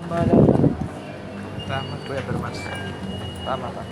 Bahala ka. Tama, Kuya Bermas. Tama ka.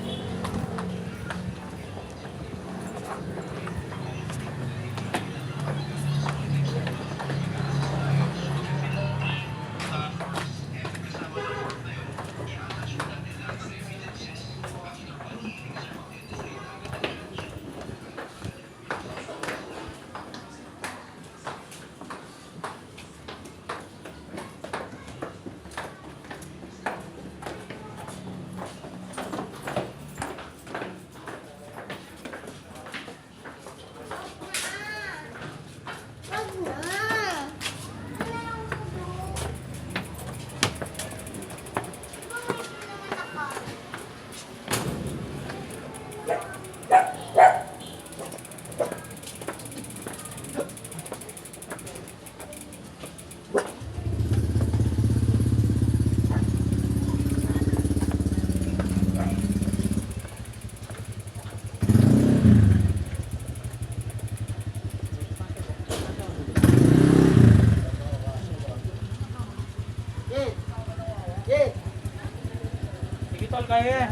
Sige tol, kaya yan.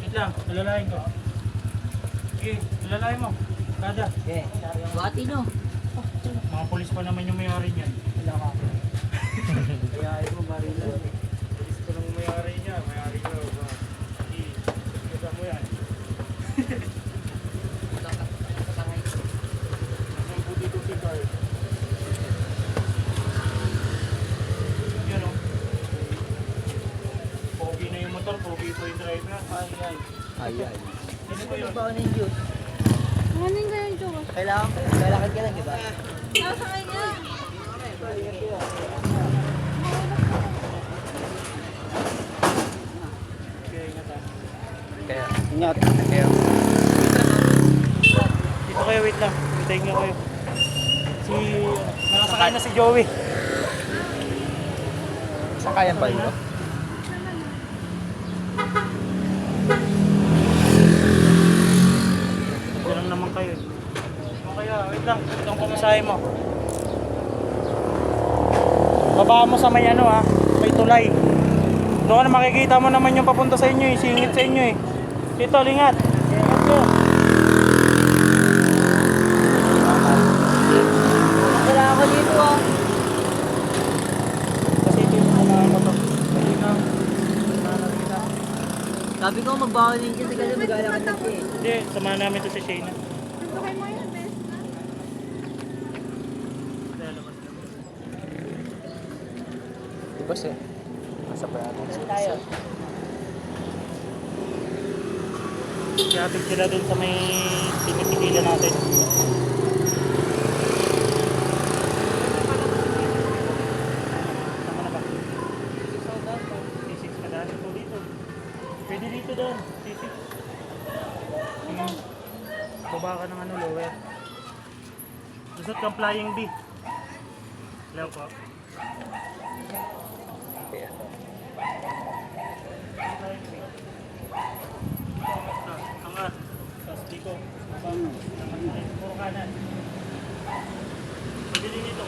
Wait lang, alalahin ko. Sige, alalahin mo. Kada. Okay. Buhati no. Mga polis pa naman yung may-ari niyan. Wala ka. Kaya ayaw mo barila. Polis pa lang may-ari niya. May-ari ko. Sige, kasa mo yan. Ang buti-buti tayo. Yan o. Pogi na yung motor, pogi pa yung driver. Ay. Ay. Sino ba yun? Bawa ng juice. Ano yung Diyos? Kailangan ka lang, di ba? Nasa kanya. Kaya ingatan. Kaya. Ingat. Kaya. Dito kayo, wait lang. Hintayin nyo kayo. Nakasakay na si Joey. Sakayan pa ito? Diyan lang naman kayo. Kaya, wait lang. Itong pamasahe mo. Babaan mo sa may ano ha. May tulay. Doon na makikita mo naman yung papunta sa inyo eh. Singit sa inyo eh. Dito, lingat. Lingat ko. Wala ako dito ah. Kasi ito yung mga motor. Hindi na. Sabi ko magbawa ng juice kasi mag-alakad na siya eh. Hindi, samahan namin ito si Shayna. Sakay mo yan, best. Diba siya? Nasa pa natin. Tayo. Iatid sila dun sa may pinipigilan natin. Tama na ba? C6 ka dali po dito. Pwede dito doon. C6. Baba ka ng ano, lower. Lusot kang flying B. Hello po. Kaya. Angat. Tapos dito. Puro kanan. Pwede din dito